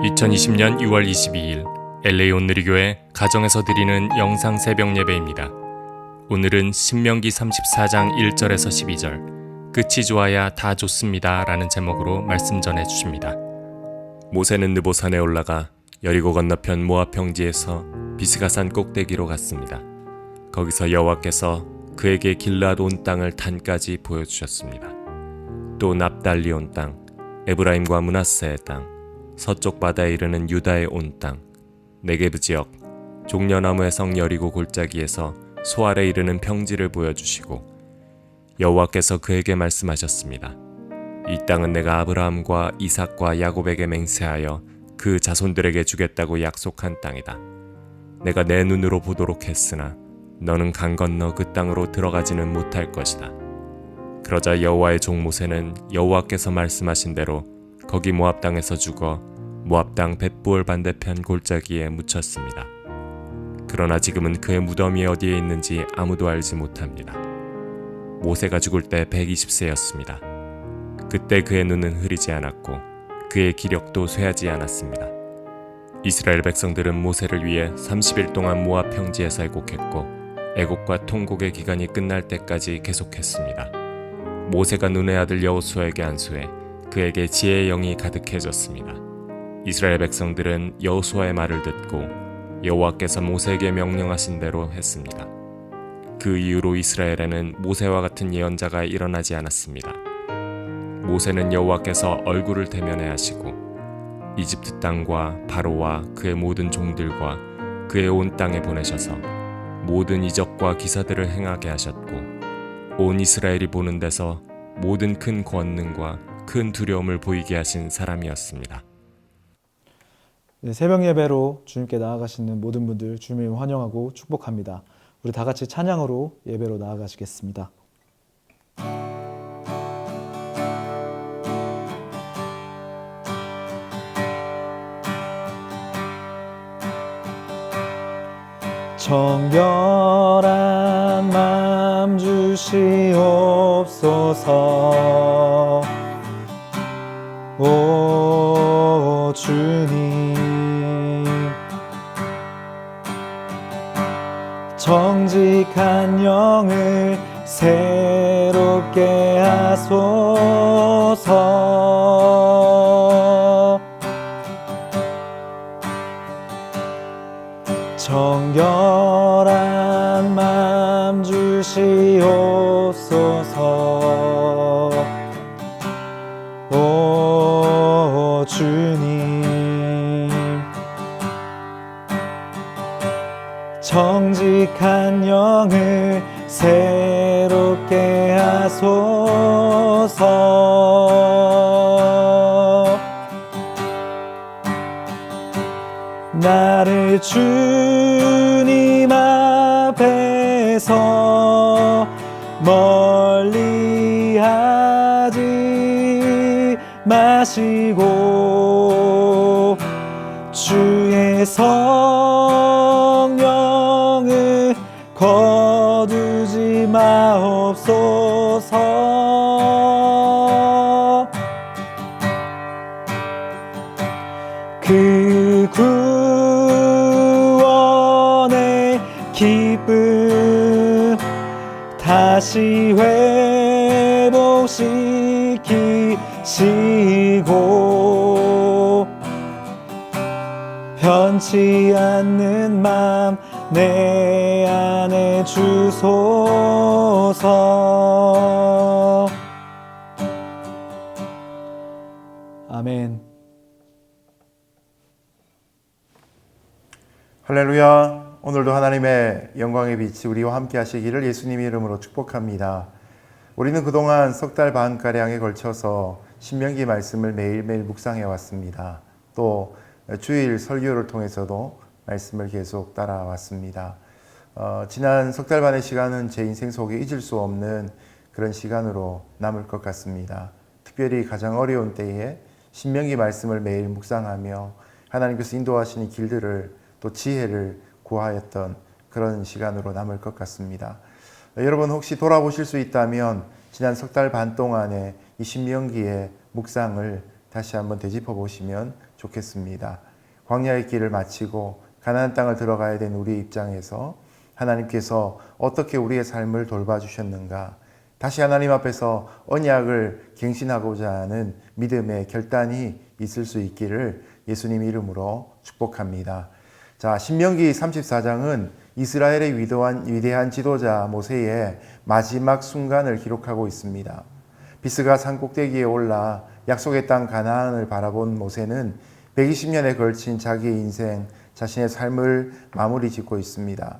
2020년 6월 22일 LA 온누리교회 가정에서 드리는 영상 새벽 예배입니다. 오늘은 신명기 34장 1절에서 12절 끝이 좋아야 다 좋습니다 라는 제목으로 말씀 전해 주십니다. 모세는 느보산에 올라가 여리고 건너편 모압 평지에서 비스가산 꼭대기로 갔습니다. 거기서 여호와께서 그에게 길르앗 온 땅을 단까지 보여주셨습니다. 또 납달리 온 땅, 에브라임과 므낫세의 땅, 서쪽 바다에 이르는 유다의 온 땅, 네게브 지역, 종려나무의 성 여리고 골짜기에서 소알에 이르는 평지를 보여주시고 여호와께서 그에게 말씀하셨습니다. 이 땅은 내가 아브라함과 이삭과 야곱에게 맹세하여 그 자손들에게 주겠다고 약속한 땅이다. 내가 내 눈으로 보도록 했으나 너는 강 건너 그 땅으로 들어가지는 못할 것이다. 그러자 여호와의 종 모세는 여호와께서 말씀하신 대로 거기 모압 땅에서 죽어 모압 땅 벳부올 반대편 골짜기에 묻혔습니다. 그러나 지금은 그의 무덤이 어디에 있는지 아무도 알지 못합니다. 모세가 죽을 때 120세였습니다. 그때 그의 눈은 흐리지 않았고 그의 기력도 쇠하지 않았습니다. 이스라엘 백성들은 모세를 위해 30일 동안 모압 평지에서 애곡했고 애곡과 통곡의 기간이 끝날 때까지 계속했습니다. 모세가 눈의 아들 여호수아에게 안수해 그에게 지혜의 영이 가득해졌습니다. 이스라엘 백성들은 여호수아의 말을 듣고 여호와께서 모세에게 명령하신 대로 했습니다. 그 이후로 이스라엘에는 모세와 같은 예언자가 일어나지 않았습니다. 모세는 여호와께서 얼굴을 대면해 하시고 이집트 땅과 바로와 그의 모든 종들과 그의 온 땅에 보내셔서 모든 이적과 기사들을 행하게 하셨고 온 이스라엘이 보는 데서 모든 큰 권능과 큰 두려움을 보이게 하신 사람이었습니다. 네, 새벽 예배로 주님께 나아가시는 모든 분들 주님 환영하고 축복합니다. 우리 다 같이 찬양으로 예배로 나아가시겠습니다. 정결한 마음 주시옵소서. 오 주님, 정직한 영을 새롭게 하소서. 정결한 마음 주시옵소서. 오 주님, 정직한 영을 새롭게 하소서. 나를 주님 앞에서 멀리하지 마시고 주의 성령을 거두지 마옵소서. 그 구원의 기쁨 다시 회복시키시고 변치 않는 맘 내 안에 주소서. 아멘. 할렐루야. 오늘도 하나님의 영광의 빛이 우리와 함께 하시기를 예수님의 이름으로 축복합니다. 우리는 그동안 석 달 반가량에 걸쳐서 신명기 말씀을 매일매일 묵상해 왔습니다. 또 주일 설교를 통해서도 말씀을 계속 따라왔습니다. 지난 석 달 반의 시간은 제 인생 속에 잊을 수 없는 그런 시간으로 남을 것 같습니다. 특별히 가장 어려운 때에 신명기 말씀을 매일 묵상하며 하나님께서 인도하시는 길들을 또 지혜를 구하였던 그런 시간으로 남을 것 같습니다. 여러분 혹시 돌아보실 수 있다면 지난 석 달 반 동안의 이 신명기의 묵상을 다시 한번 되짚어 보시면 좋겠습니다. 광야의 길을 마치고 가나안 땅을 들어가야 된 우리 입장에서 하나님께서 어떻게 우리의 삶을 돌봐주셨는가, 다시 하나님 앞에서 언약을 갱신하고자 하는 믿음의 결단이 있을 수 있기를 예수님 이름으로 축복합니다. 자, 신명기 34장은 이스라엘의 위대한 지도자 모세의 마지막 순간을 기록하고 있습니다. 비스가 산 꼭대기에 올라 약속의 땅 가나안을 바라본 모세는 120년에 걸친 자기의 인생, 자신의 삶을 마무리 짓고 있습니다.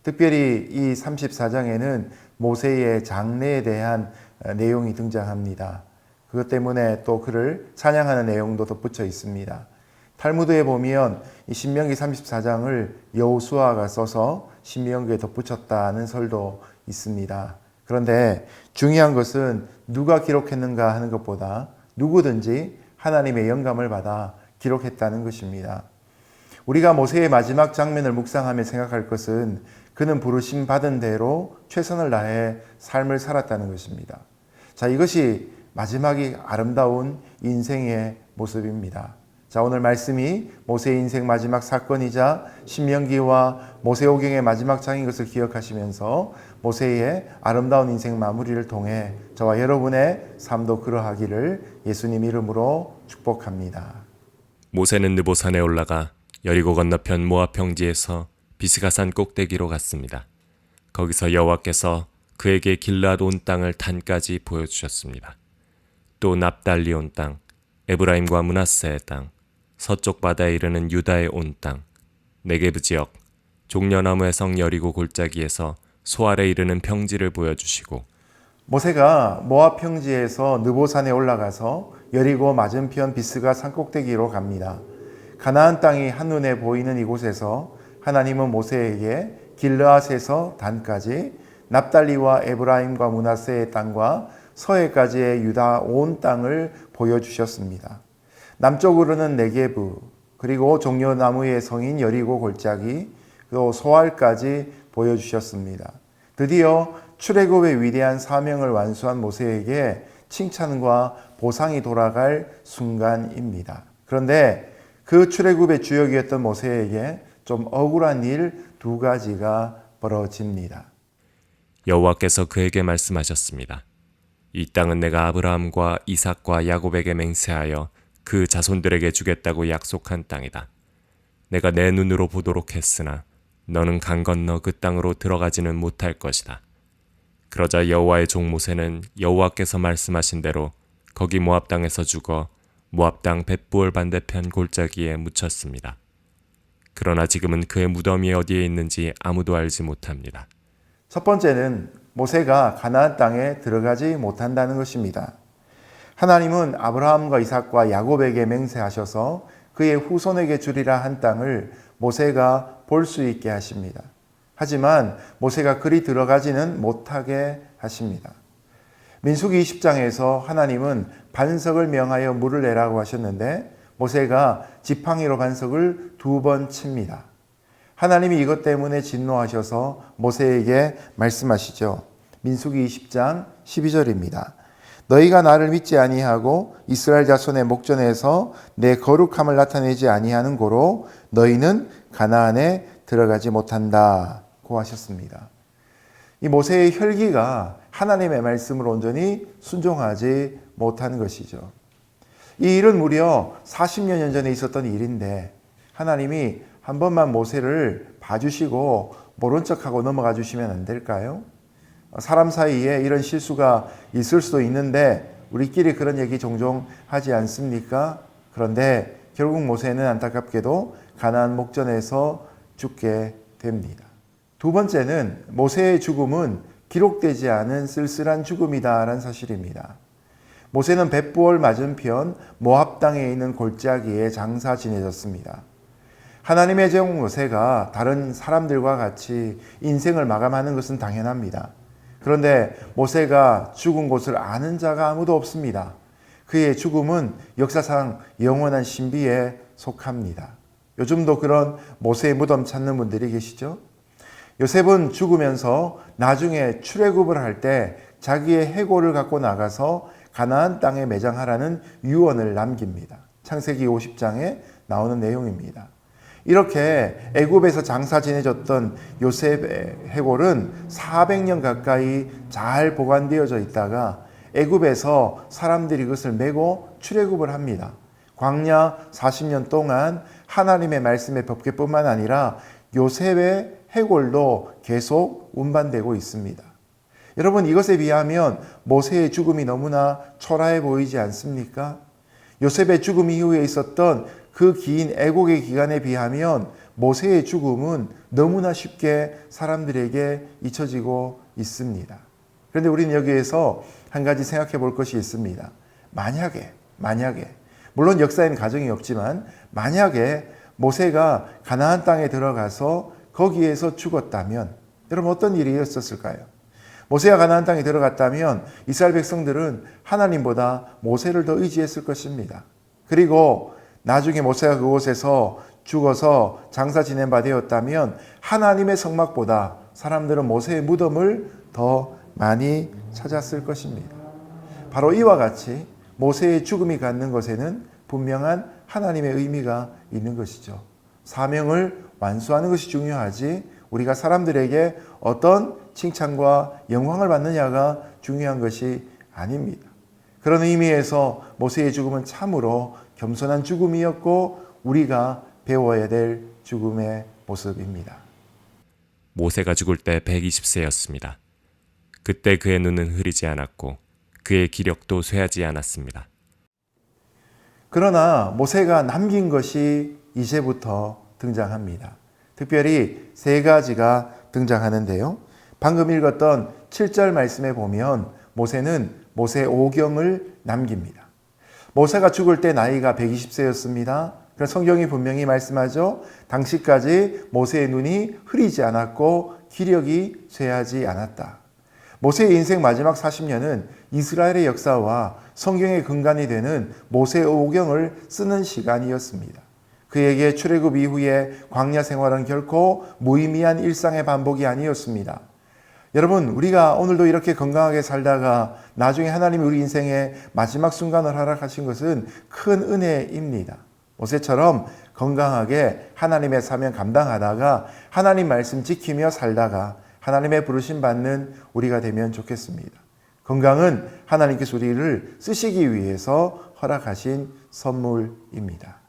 특별히 이 34장에는 모세의 장래에 대한 내용이 등장합니다. 그것 때문에 또 그를 찬양하는 내용도 덧붙여 있습니다. 탈무드에 보면 이 신명기 34장을 여호수아가 써서 신명기에 덧붙였다는 설도 있습니다. 그런데 중요한 것은 누가 기록했는가 하는 것보다 누구든지 하나님의 영감을 받아 기록했다는 것입니다. 우리가 모세의 마지막 장면을 묵상하며 생각할 것은 그는 부르심 받은 대로 최선을 다해 삶을 살았다는 것입니다. 자, 이것이 마지막이 아름다운 인생의 모습입니다. 자, 오늘 말씀이 모세의 인생 마지막 사건이자 신명기와 모세오경의 마지막 장인 것을 기억하시면서 모세의 아름다운 인생 마무리를 통해 저와 여러분의 삶도 그러하기를 예수님 이름으로 축복합니다. 모세는 느보산에 올라가 여리고 건너편 모압 평지에서 비스가산 꼭대기로 갔습니다. 거기서 여호와께서 그에게 길르앗 온 땅을 단까지 보여주셨습니다. 또 납달리 온 땅, 에브라임과 므낫세의 땅, 서쪽 바다에 이르는 유다의 온 땅, 네게브 지역, 종려나무의 성 여리고 골짜기에서 소알에 이르는 평지를 보여주시고, 모세가 모압 평지에서 느보산에 올라가서 여리고 맞은편 비스가 산꼭대기로 갑니다. 가나안 땅이 한눈에 보이는 이곳에서 하나님은 모세에게 길르앗에서 단까지 납달리와 에브라임과 므낫세의 땅과 서해까지의 유다 온 땅을 보여주셨습니다. 남쪽으로는 네게브, 그리고 종려나무의 성인 여리고 골짜기, 또 소알까지 보여주셨습니다. 드디어 출애굽의 위대한 사명을 완수한 모세에게 칭찬과 보상이 돌아갈 순간입니다. 그런데 그 출애굽의 주역이었던 모세에게 좀 억울한 일 두 가지가 벌어집니다. 여호와께서 그에게 말씀하셨습니다. 이 땅은 내가 아브라함과 이삭과 야곱에게 맹세하여 그 자손들에게 주겠다고 약속한 땅이다. 내가 내 눈으로 보도록 했으나 너는 강 건너 그 땅으로 들어가지는 못할 것이다. 그러자 여호와의 종 모세는 여호와께서 말씀하신 대로 거기 모압 땅에서 죽어 모압 땅 벳부올 반대편 골짜기에 묻혔습니다. 그러나 지금은 그의 무덤이 어디에 있는지 아무도 알지 못합니다. 첫 번째는 모세가 가나안 땅에 들어가지 못한다는 것입니다. 하나님은 아브라함과 이삭과 야곱에게 맹세하셔서 그의 후손에게 주리라 한 땅을 모세가 볼 수 있게 하십니다. 하지만 모세가 그리 들어가지는 못하게 하십니다. 민수기 20장에서 하나님은 반석을 명하여 물을 내라고 하셨는데 모세가 지팡이로 반석을 2번 칩니다. 하나님이 이것 때문에 진노하셔서 모세에게 말씀하시죠. 민수기 20장 12절입니다. 너희가 나를 믿지 아니하고 이스라엘 자손의 목전에서 내 거룩함을 나타내지 아니하는 고로 너희는 가나안에 들어가지 못한다고 하셨습니다. 이 모세의 혈기가 하나님의 말씀을 온전히 순종하지 못하는 것이죠. 이 일은 무려 40년 전에 있었던 일인데 하나님이 한 번만 모세를 봐주시고 모른 척하고 넘어가 주시면 안 될까요? 사람 사이에 이런 실수가 있을 수도 있는데 우리끼리 그런 얘기 종종 하지 않습니까? 그런데 결국 모세는 안타깝게도 가나안 목전에서 죽게 됩니다. 두 번째는 모세의 죽음은 기록되지 않은 쓸쓸한 죽음이다라는 사실입니다. 모세는 벳부올 맞은편 모압 땅에 있는 골짜기에 장사 지내졌습니다. 하나님의 종 모세가 다른 사람들과 같이 인생을 마감하는 것은 당연합니다. 그런데 모세가 죽은 곳을 아는 자가 아무도 없습니다. 그의 죽음은 역사상 영원한 신비에 속합니다. 요즘도 그런 모세의 무덤 찾는 분들이 계시죠? 요셉은 죽으면서 나중에 출애굽을 할 때 자기의 해골을 갖고 나가서 가나안 땅에 매장하라는 유언을 남깁니다. 창세기 50장에 나오는 내용입니다. 이렇게 애굽에서 장사 지내줬던 요셉의 해골은 400년 가까이 잘 보관되어져 있다가 애굽에서 사람들이 그것을 메고 출애굽을 합니다. 광야 40년 동안 하나님의 말씀의 법궤뿐만 아니라 요셉의 해골도 계속 운반되고 있습니다. 여러분, 이것에 비하면 모세의 죽음이 너무나 초라해 보이지 않습니까? 요셉의 죽음 이후에 있었던 그 긴 애곡의 기간에 비하면 모세의 죽음은 너무나 쉽게 사람들에게 잊혀지고 있습니다. 그런데 우리는 여기에서 한 가지 생각해 볼 것이 있습니다. 만약에 물론 역사에는 가정이 없지만 만약에 모세가 가나안 땅에 들어가서 거기에서 죽었다면 여러분 어떤 일이 있었을까요? 모세가 가나안 땅에 들어갔다면 이스라엘 백성들은 하나님보다 모세를 더 의지했을 것입니다. 그리고 나중에 모세가 그곳에서 죽어서 장사 지낸 바 되었다면 하나님의 성막보다 사람들은 모세의 무덤을 더 많이 찾았을 것입니다. 바로 이와 같이 모세의 죽음이 갖는 것에는 분명한 하나님의 의미가 있는 것이죠. 사명을 완수하는 것이 중요하지 우리가 사람들에게 어떤 칭찬과 영광을 받느냐가 중요한 것이 아닙니다. 그런 의미에서 모세의 죽음은 참으로 겸손한 죽음이었고 우리가 배워야 될 죽음의 모습입니다. 모세가 죽을 때 120세였습니다. 그때 그의 눈은 흐리지 않았고 그의 기력도 쇠하지 않았습니다. 그러나 모세가 남긴 것이 이제부터 등장합니다. 특별히 세 가지가 등장하는데요. 방금 읽었던 7절 말씀에 보면 모세는 모세 오경을 남깁니다. 모세가 죽을 때 나이가 120세였습니다. 그런 성경이 분명히 말씀하죠. 당시까지 모세의 눈이 흐리지 않았고 기력이 쇠하지 않았다. 모세의 인생 마지막 40년은 이스라엘의 역사와 성경의 근간이 되는 모세의 오경을 쓰는 시간이었습니다. 그에게 출애굽 이후에 광야 생활은 결코 무의미한 일상의 반복이 아니었습니다. 여러분, 우리가 오늘도 이렇게 건강하게 살다가 나중에 하나님이 우리 인생의 마지막 순간을 허락하신 것은 큰 은혜입니다. 모세처럼 건강하게 하나님의 사명 감당하다가 하나님 말씀 지키며 살다가 하나님의 부르심 받는 우리가 되면 좋겠습니다. 건강은 하나님께서 우리를 쓰시기 위해서 허락하신 선물입니다.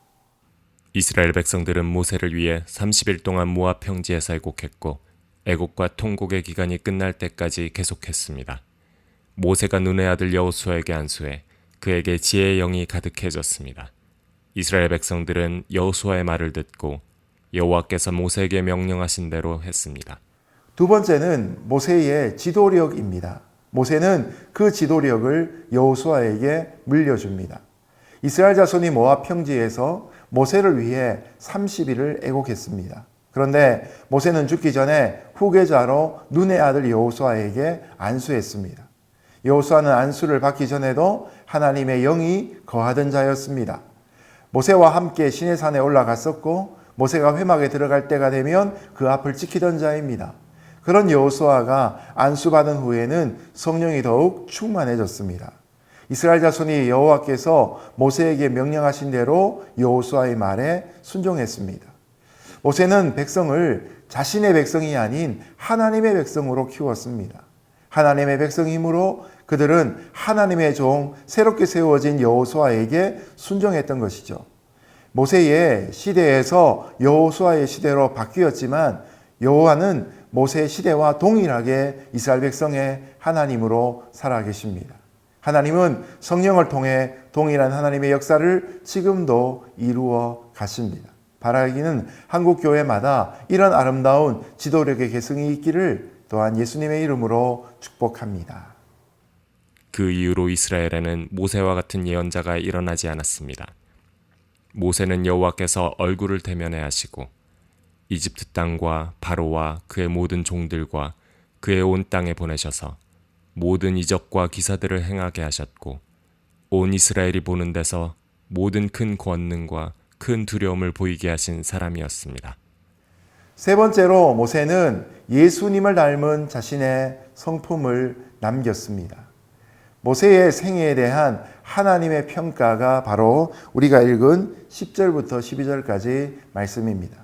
이스라엘 백성들은 모세를 위해 30일 동안 모압 평지에서 애곡했고 애곡과 통곡의 기간이 끝날 때까지 계속했습니다. 모세가 눈의 아들 여호수아에게 안수해 그에게 지혜의 영이 가득해졌습니다. 이스라엘 백성들은 여호수아의 말을 듣고 여호와께서 모세에게 명령하신 대로 했습니다. 두 번째는 모세의 지도력입니다. 모세는 그 지도력을 여호수아에게 물려줍니다. 이스라엘 자손이 모압 평지에서 모세를 위해 30일을 애곡했습니다. 그런데 모세는 죽기 전에 후계자로 눈의 아들 여호수아에게 안수했습니다. 여호수아는 안수를 받기 전에도 하나님의 영이 거하던 자였습니다. 모세와 함께 시내산에 올라갔었고 모세가 회막에 들어갈 때가 되면 그 앞을 지키던 자입니다. 그런 여호수아가 안수받은 후에는 성령이 더욱 충만해졌습니다. 이스라엘 자손이 여호와께서 모세에게 명령하신 대로 여호수아의 말에 순종했습니다. 모세는 백성을 자신의 백성이 아닌 하나님의 백성으로 키웠습니다. 하나님의 백성이므로 그들은 하나님의 종 새롭게 세워진 여호수아에게 순종했던 것이죠. 모세의 시대에서 여호수아의 시대로 바뀌었지만 여호와는 모세의 시대와 동일하게 이스라엘 백성의 하나님으로 살아계십니다. 하나님은 성령을 통해 동일한 하나님의 역사를 지금도 이루어 가십니다. 바라기는 한국 교회마다 이런 아름다운 지도력의 계승이 있기를 또한 예수님의 이름으로 축복합니다. 그 이후로 이스라엘에는 모세와 같은 예언자가 일어나지 않았습니다. 모세는 여호와께서 얼굴을 대면해 하시고 이집트 땅과 바로와 그의 모든 종들과 그의 온 땅에 보내셔서 모든 이적과 기사들을 행하게 하셨고 온 이스라엘이 보는 데서 모든 큰 권능과 큰 두려움을 보이게 하신 사람이었습니다. 세 번째로 모세는 예수님을 닮은 자신의 성품을 남겼습니다. 모세의 생애에 대한 하나님의 평가가 바로 우리가 읽은 10절부터 12절까지 말씀입니다.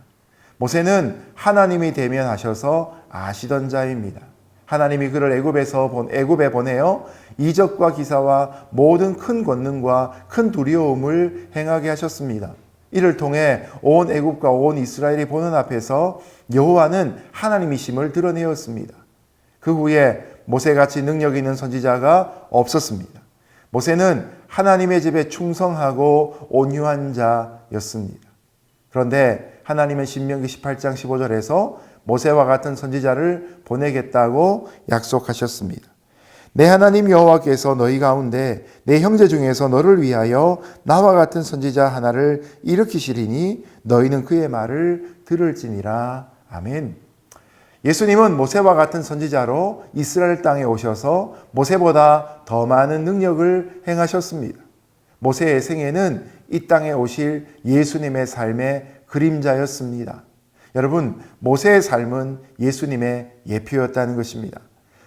모세는 하나님이 대면하셔서 아시던 자입니다. 하나님이 그를 애굽에 보내어 이적과 기사와 모든 큰 권능과 큰 두려움을 행하게 하셨습니다. 이를 통해 온 애굽과 온 이스라엘이 보는 앞에서 여호와는 하나님이심을 드러내었습니다. 그 후에 모세같이 능력 있는 선지자가 없었습니다. 모세는 하나님의 집에 충성하고 온유한 자였습니다. 그런데 하나님은 신명기 18장 15절에서 모세와 같은 선지자를 보내겠다고 약속하셨습니다. 내 하나님 여호와께서 너희 가운데 내 형제 중에서 너를 위하여 나와 같은 선지자 하나를 일으키시리니 너희는 그의 말을 들을지니라. 아멘. 예수님은 모세와 같은 선지자로 이스라엘 땅에 오셔서 모세보다 더 많은 능력을 행하셨습니다. 모세의 생애는 이 땅에 오실 예수님의 삶의 그림자였습니다. 여러분, 모세의 삶은 예수님의 예표였다는 것입니다.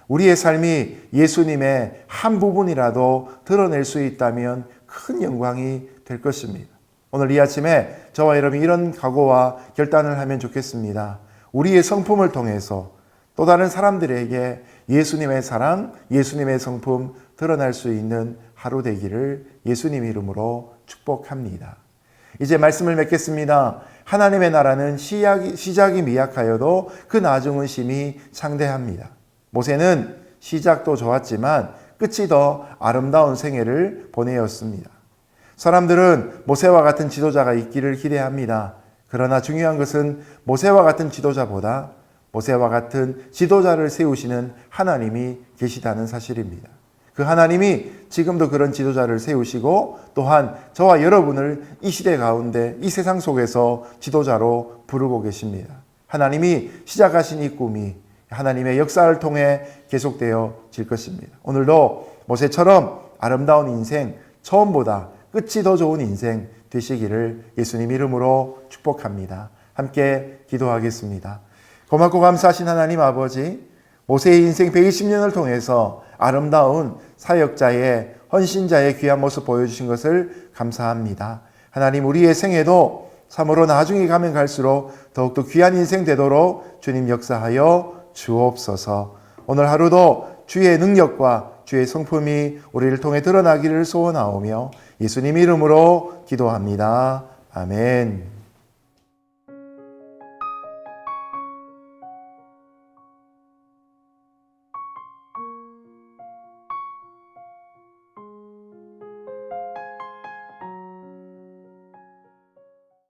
우리의 삶이 예수님의 한 부분이라도 드러낼 수 있다면 큰 영광이 될 것입니다. 오늘 이 아침에 저와 여러분이 이런 각오와 결단을 하면 좋겠습니다. 우리의 성품을 통해서 또 다른 사람들에게 예수님의 사랑, 예수님의 성품 드러날 수 있는 하루 되기를 예수님 이름으로 축복합니다. 이제 말씀을 맺겠습니다. 하나님의 나라는 시작이 미약하여도 그 나중은 심히 창대합니다. 모세는 시작도 좋았지만 끝이 더 아름다운 생애를 보내었습니다. 사람들은 모세와 같은 지도자가 있기를 기대합니다. 그러나 중요한 것은 모세와 같은 지도자보다 모세와 같은 지도자를 세우시는 하나님이 계시다는 사실입니다. 그 하나님이 지금도 그런 지도자를 세우시고 또한 저와 여러분을 이 시대 가운데 이 세상 속에서 지도자로 부르고 계십니다. 하나님이 시작하신 이 꿈이 하나님의 역사를 통해 계속되어질 것입니다. 오늘도 모세처럼 아름다운 인생, 처음보다 끝이 더 좋은 인생 되시기를 예수님 이름으로 축복합니다. 함께 기도하겠습니다. 고맙고 감사하신 하나님 아버지, 모세의 인생 120년을 통해서 아름다운 사역자의 헌신자의 귀한 모습 보여주신 것을 감사합니다. 하나님, 우리의 생애도 참으로 나중에 가면 갈수록 더욱더 귀한 인생 되도록 주님 역사하여 주옵소서. 오늘 하루도 주의 능력과 주의 성품이 우리를 통해 드러나기를 소원하오며 예수님 이름으로 기도합니다. 아멘.